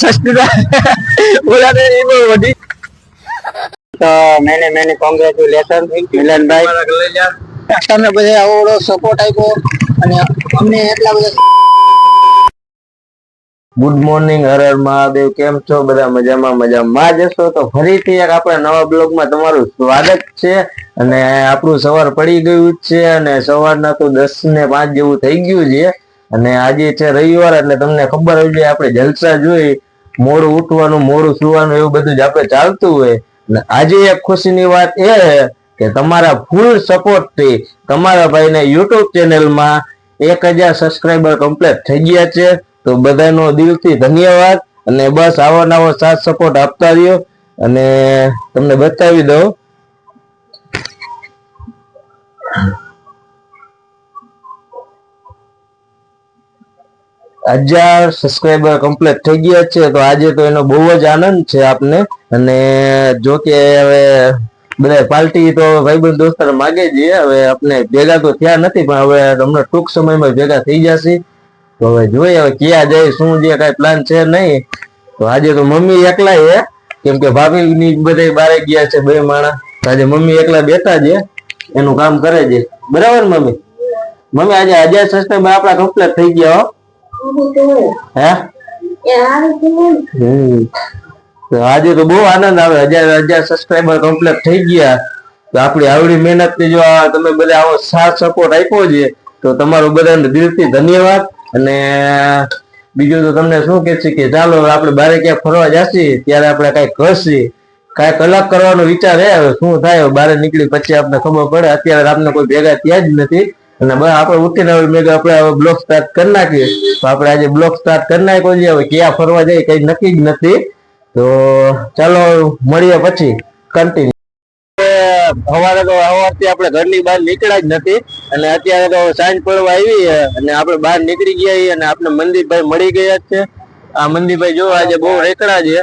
बोला तो मैंने कांग्रेचुलेशन मिलन भाई તમે બધા આવડો સપોર્ટ આપ્યો અને અમને એટલા બધા ગુડ મોર્નિંગ હર હર મહાદેવ કેમ છો બધા મજામાં જશો તો ફરીથી એક આપણે નવા બ્લોગમાં તમારું સ્વાગત છે અને આપણું સવાર પડી ગયું છે અને સવારના તો 10 ને 5 જેવું થઈ ગયું છે અને આજે છે રવિવાર એટલે તમને ખબર હોય છે આપણે જલસા જોઈ મોડું ઉઠવાનું મોડું સુવાનું એવું બધું જ આપણે ચાલતું હોય અને આજે એક ખુશીની વાત એ કે તમારા ફૂલ સપોર્ટ થી તમારા ભાઈને YouTube ચેનલમાં 1000 સબસ્ક્રાઇબર કમ્પ્લીટ થઈ ગયા છે તો બધાનો દિલથી ધન્યવાદ અને બસ આવો નવો સાથ સપોર્ટ આપતા રહ્યો અને તમને બતાવી દઉં 1000 સબસ્ક્રાઇબર કમ્પ્લીટ થઈ ગયા છે તો આજે તો એનો બહુ જ આનંદ છે આપને અને જો કે હવે બધા પાર્ટી તો ભાઈબંધ દોસ્તાર માગે છે હવે આપણે ભેગા તો થયા નથી પણ હવે હમણાં ટૂંક સમયમાં ભેગા થઈ જશે તો હવે જોઈએ હવે ક્યાં જાય શું જે કઈ પ્લાન છે નહીં તો આજે તો મમ્મી એકલા છે કેમ કે ભાભી ની બધા બારે ગયા છે બે માણા આજે મમ્મી એકલા બેઠા છે એનું કામ કરે છે બરાબર મમ્મી આજે 1000 સબસ્ક્રાઇબર આપણા કમ્પ્લીટ થઈ ગયા હે તો આજે તો બહુ આનંદ આવે 1000 સબસ્ક્રાઇબર કમ્પ્લીટ થઈ ગયા તો આપણી આવડી મહેનત થી જો તમે બધા આવો સાથ સપોર્ટ આપ્યો છે તો તમારો બધાને દિલથી ધન્યવાદ અને બીજું તો તમને શું કે છે કે ચાલો આપણે બારે ક્યાંક ફરવા જશી ત્યારે આપણે કઈ કરશી કઈ કલાક કરવાનો વિચાર હે હવે શું થાય બારે નીકળી પછી આપણે ખબર પડે અત્યારે આપણે કોઈ ભેગા ત્યાં જ નથી અને બસ આપણે ઉઠીને મેં આપણે બ્લોગ સ્ટાર્ટ કરી નાખીએ તો આપણે આજે બ્લોગ સ્ટાર્ટ કરી નાખ્યો છે હવે ક્યાં ફરવા જાય કઈ નક્કી જ નથી તો ચાલો મળીએ પછી કન્ટિન્યુ સવારે તો સવારથી આપણે ઘરની બહાર નીકળ્યા જ નથી અને અત્યારે તો સાંજ પડવા આવી અને આપણે બહાર નીકળી ગયા અને આપણે મંદિરભાઈ મળી ગયા છે આ મંદિરભાઈ જો આજે બહુ રેકડા છે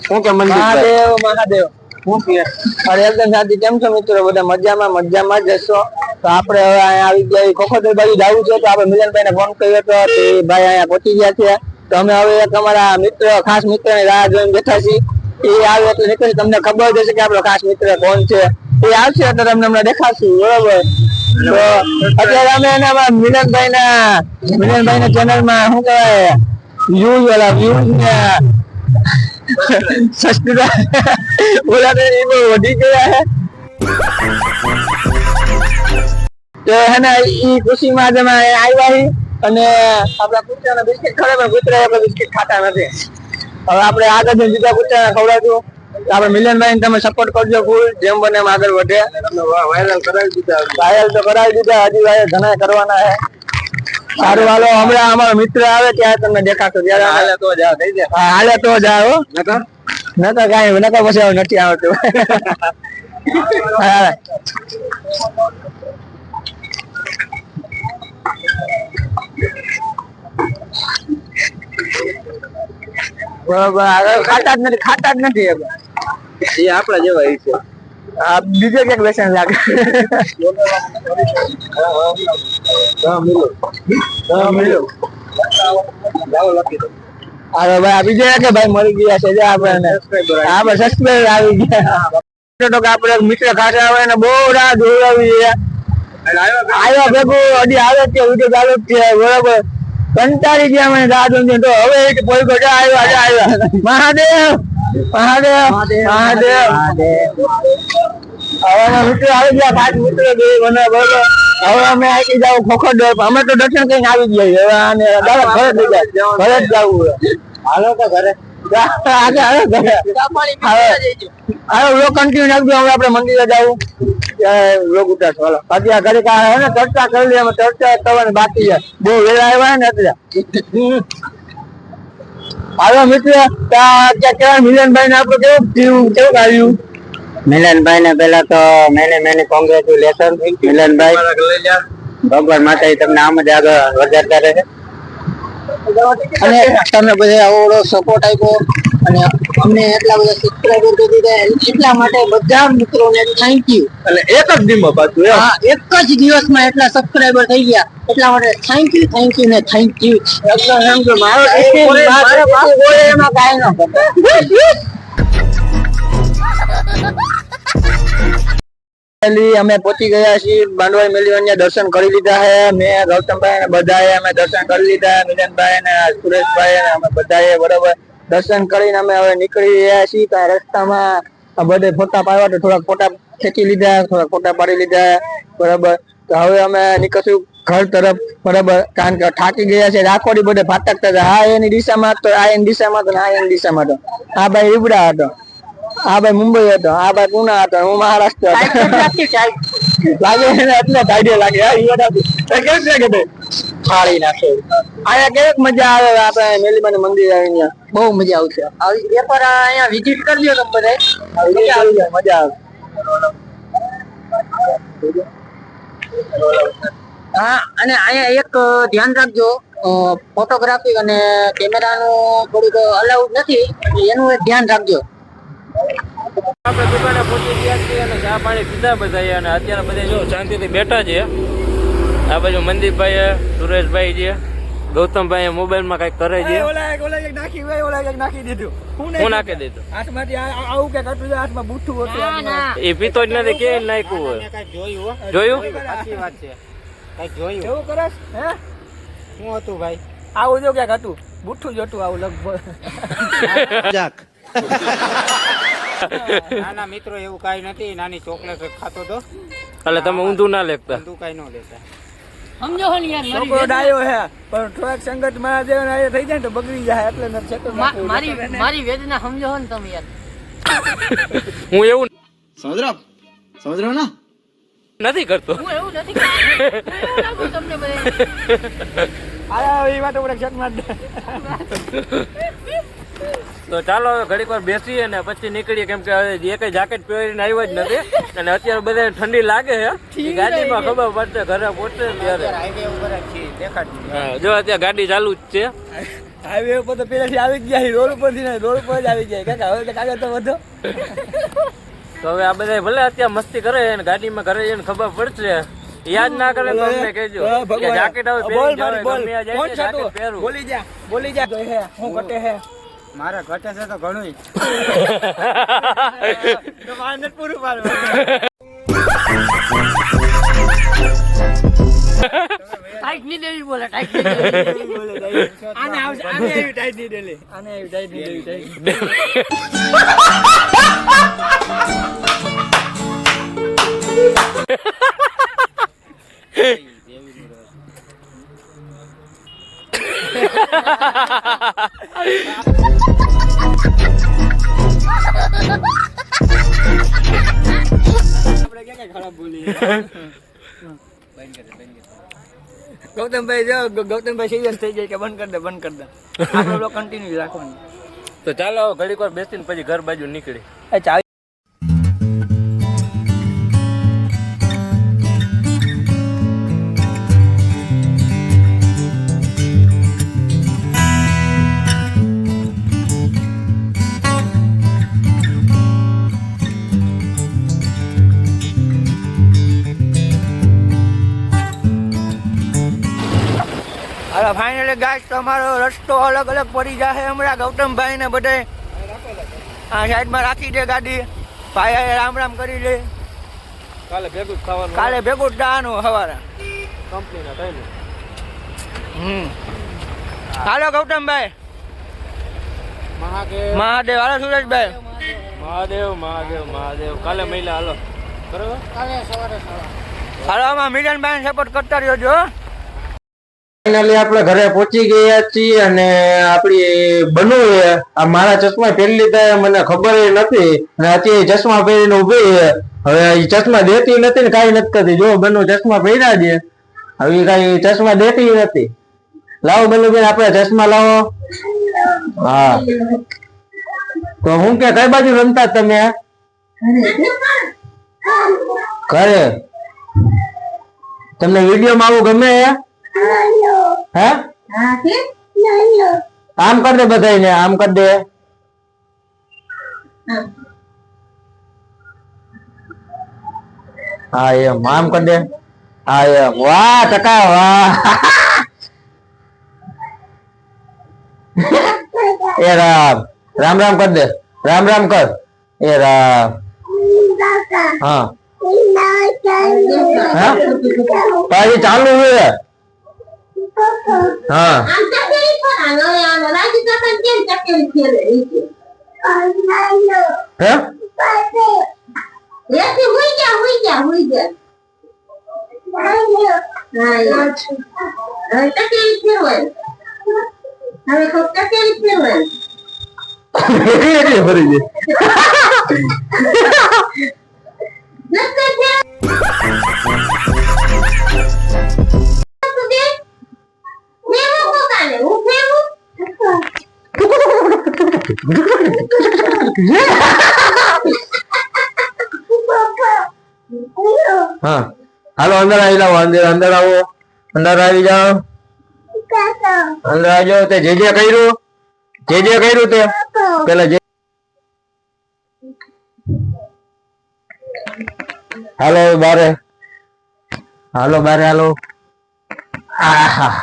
શું કે મહાદેવ શું કે અરે એકદમ સાચી કેમ છો મિત્રો બધા મજામાં જ હશો તો આપણે હવે અહીંયા આવી ગયા ખોખોદર બાજુ જવું છે તો આપણે મિલનભાઈ ને ફોન કર્યો હતો તે ભાઈ અહીંયા પહોંચી ગયા છે તો અમે હવે એક અમારા મિત્ર ખાસ મિત્ર ની રાહ જોઈને બેઠા છીએ એ આવે એટલે નીકળી તમને ખબર જ હશે કે આપણો ખાસ મિત્ર કોણ છે એ આવશે એટલે તમને હમણાં દેખાશું બરોબર તો અત્યારે અમે એના મિલનભાઈ ના ચેનલ માં શું કહેવાય વ્યૂઝ ને સબસ્ક્રાઇબ ઓલા તો એ બહુ વધી ગયા હે તો હે ને એ ખુશીમાં જ અમે આવ્યા અને આપણા કૂતરાના બિસ્કિટ ખરે પણ કૂતરા આપણે બિસ્કિટ ખાતા નથી હવે આપણે આગળ બીજા કૂતરાને ખવડાવશું આપણે મિલનભાઈ ને તમે સપોર્ટ કરજો ફૂલ જેમ બને એમ આગળ વધે વાયરલ તો કરાવી દીધા હજી વાયરલ ઘણા કરવાના છે સારું હાલો હમણાં અમારો મિત્ર આવે ત્યારે તમને દેખાતો હાલે તો જાઓ હાલે તો જાઓ નકર કઈ નકર પછી નથી આવતું બરોબર ખાતા જ નથી એ આપડા જેવા છે આ બીજો ક્યાંક વ્યસન લાગે અરે ભાઈ બીજો કે ભાઈ મળી ગયા છે આપણે સબસ્ક્રાઇબર આવી ગયા તો આપણે મિત્ર ખાતે આવે ને બહુ રાહ જોડાવી આવ્યા ભેગું હજી આવે છે વિડીયો ચાલુ જ છે બરોબર કંટાળી ગયા મને રાહ જોઈને તો હવે એક કોઈ ગજા આવ્યા મહાદેવ હવે મિત્રો આવી ગયા 5 મિત્રો બે બને બરોબર હવે અમે આવી જાવ ખોખોદર અમે તો દર્શન કરીને આવી ગયા હવે આને ઘરે જ જવું હાલો તો ઘરે કન્ટિન્યુ નાખજો હવે આપણે મંદિરે જવું લોક ઉતારશો હાલો અત્યારે ઘરે હે ને ચર્ચા કરી લઈએ ચર્ચા કરવાની બાકી છે બહુ વેલા આવ્યા ને એટલે હાલો મિત્ર કેવા મિલનભાઈ ને આપણું કેવું આવ્યું મિલનભાઈ ને પેલા તો મેને કોંગ્રેચ્યુલેશન મિલનભાઈ ભગવાન માતા તમને આમ જ આગળ વધારતા રહે અને તમે બધા આવડો સપોર્ટ આપ્યો અને અમને એટલા બધા સબસ્ક્રાઇબર કરી દીધા એટલા માટે બધા મિત્રોને થેન્ક યુ. અને એક જ દીમાં પાછું એમ. હા, એક જ દિવસમાં એટલા સબસ્ક્રાઇબર થઈ ગયા એટલા માટે થેન્ક યુ ને થેન્ક યુ. મારો એમાં કાંઈ ન કરે. અમે પહોંચી ગયા છીએ માંડવાઈ મેળવીને દર્શન કરી લીધા છે. મેં ગૌતમભાઈ ને બધાએ અમે દર્શન કરી લીધા, મિલનભાઈ ને સુરેશભાઈ ને અમે બધાએ બરાબર દર્શન કરીને અમે હવે નીકળી રહ્યા છીએ. ત્યાં રસ્તામાં બધે ફોટા પાડવા તો થોડાક ફોટા ખેંચી લીધા, થોડાક ફોટા પાડી લીધા બરાબર. તો હવે અમે નીકળશું ઘર તરફ બરાબર, કારણ કે થાકી ગયા છે. રાખોડી બધે ફાટકતા હતા, આ એની દિશામાં તો આ એની દિશામાં તો આ એની દિશામાં તો. આ ભાઈ ઈબડા હતો, આ ભાઈ મુંબઈ હતો, આ ભાઈ પુના હતો, હું મહારાષ્ટ્ર હતો. લાગે એટલે ટાઈડે લાગે કેમ છે કે ફાળી નાખે. અહીંયા કેવી મજા આવે આપણે મેલીમાનું મંદિર આવીને, બહુ મજા આવશે. એકવાર અહીંયા વિઝિટ કરી લ્યો તમે બધા, મજા આવે. હા, અને અહીંયા એક ધ્યાન રાખજો, ફોટોગ્રાફી અને કેમેરાનું થોડુંક અલાઉડ નથી, એનું એક ધ્યાન રાખજો. આપણે દુકાને પહોંચી ગયા છીએ અને ચા પાણી પીધા બધા અને અત્યારે બધા જો શાંતિથી બેઠા છે. આ બાજુ મનદીપભાઈ, સુરેશભાઈ છે, ગૌતમભાઈ મોબાઈલમાં કઈક કરે છે. નાખી દીધું. હું નાખી દીધું હાથમાંથી આવું કે કટું હાથમાં બુઠ્ઠું હતું. એ પીતો જ નથી, કે નાખ્યું હોય. જોયું? સાચી વાત છે. કઈ જોયું એવું કરસ હે? શું હતું ભાઈ? આવું જો ક્યાંક હતું, બુઠ્ઠું જ હતું આવું લગભગ. નાના મિત્રો એવું કઈ નથી, નાની ચોકલેટ ખાતો તો. એટલે તમે ઊંધું ના લેતા. તું કઈ ન લેતા. સમજો હો ને યાર, છોકરો ડાયો હે પણ થોડાક સંગત માં જેવા આયા થઈ જાય ને તો બગડી જાય, એટલે ન છેતો મારી વેદના સમજો હો ને તમે યાર. હું એવું સમજ રહ્યો ના નથી કરતો. હું એવું નથી કરતો. એવું લાગુ તમને બધે. આયા એ વાતો પડે છત માં. તો ચાલો હવે ઘડીક વાર બેસીએ ને પછી નીકળીએ, કેમ કે હવે એક જાકેટ પહેરીને આવ્યો જ નથી અને અત્યારે બધા ઠંડી લાગે છે. ગાડીમાં ખબર પડશે ઘરે પહોંચે ત્યારે. હાઈવે ઉપર જ છીએ, દેખાડતું. હા, જો અત્યારે ગાડી ચાલુ જ છે. હાઈવે ઉપર તો પેલાથી આવી જ ગયા, રોડ ઉપર થી રોડ ઉપર જ આવી જાય. કાકા હવે તો કાગળ તો વધો. તો હવે આ બધા ભલે અત્યારે મસ્તી કરે અને ગાડીમાં ઘરે જઈને ખબર પડશે. યાદ ના કરે તો અમને કહેજો કે જાકેટ હવે પહેરી જવાય, ગમે આ જાય ને જાકેટ પહેરું. બોલી જા હે હું કટે હે મારે ઘટે છે તો ઘણું. તો માનત પૂરું પાડો. ટાઈટ ની દેવી બોલે, ટાઈટ ની દેવી બોલે. આને આવી ટાઈટ ની દેલી, આને આવી ટાઈટ ની દેવી. ગૌતમભાઈ જો ગૌતમભાઈ સિરિયસ થઈ જાય કે બંધ કરી દે આપણે લોકો કન્ટિન્યુ રાખવાનું. તો ચાલો ઘડીક વાર બેસીને પછી ઘર બાજુ નીકળી. હવે ફાઇનલી ગાઈસ તમારો રસ્તો અલગ અલગ પડી જાય હમણાં. ગૌતમભાઈ ને બધે આ સાઈડમાં રાખી દે ગાડી. ભાઈ રામ રામ કરી લે. કાલે ભેગું જ ખાવાનું, કાલે ભેગું જ દાવાનું સવારે કંપનીના ટાઈમે. હાલો ગૌતમભાઈ. મહાદેવ. હાલો સુરેશભાઈ. મહાદેવ મહાદેવ મહાદેવ. કાલે મહિલા હાલો બરોબર. હાલો આમાં મિલનભાઈ સપોર્ટ કરતા રહ્યો છો. ફાઇનલી આપણે ઘરે પહોંચી ગયા છીએ અને આપડી બનુ આ મારા ચશ્મા પહેરી લીધા, મને ખબર નથી અને અત્યારે ચશ્મા પહેરીને ઉભી છે. હવે ચશ્મા દેતી નથી ને કઈ નથી કરતી. જો બનુ ચશ્મા પહેર્યા છે, હવે કઈ ચશ્મા દેતી નથી. લાવો બનુબેન આપણે ચશ્મા લાવો. હા તો હું કે કઈ બાજુ રમતા તમે? ઘરે. તમને વિડીયોમાં આવું ગમે? હે આમ કર દે બધાને, આમ કર દે. હા એમ આમ કરી દે. હા એમ વાહ ટકા વાહ. એ રામ રામ રામ કર દે. રામ રામ કર. એ રામ. હા હા પાછી ચાલુ છે. હા હે એટલી ફરી ગઈ. હા હાલો અંદર આવી જાઓ. અંદર આવો. અંદર આવી જાઓ. અંદર આવી જાઓ. તે જે કર્યું તે પેલા જે હાલો બારે. હાલો બારે હાલો. આહા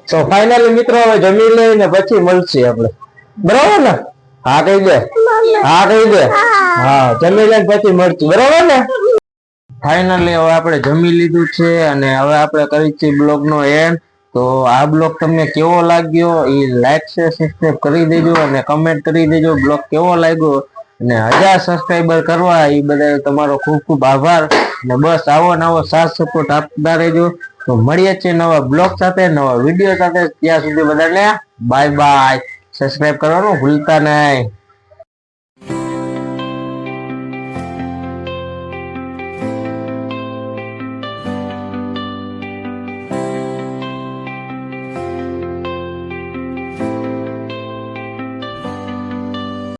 તો ફાઇનલી મિત્રો હવે જમી લઈને પછી મળશે આપણે. બરાબર ને? હા કહી દે. હા કહી દે. હા જમી લઈને પછી મળશું. બરાબર ને? ફાઇનલી હવે આપણે જમી લીધું છે અને હવે આપણે કરી છે બ્લોગ નો એન્ડ. તો આ બ્લોગ તમને કેવો લાગ્યો એ લાઈક શેર સબસ્ક્રાઇબ કરી દેજો અને કમેન્ટ કરી દેજો બ્લોગ કેવો લાગ્યો. અને 1000 સબસ્ક્રાઇબર કરવા એ બધા તમારો ખૂબ ખૂબ આભાર. અને બસ આવો નવો સાથ સપોર્ટ આપતા રહેજો. તો મળીએ છીએ નવા બ્લોગ સાથે, નવા વિડીયો સાથે. ત્યાં સુધી બધાને બાય બાય. સબસ્ક્રાઇબ કરવાનું ભૂલતા નહીં.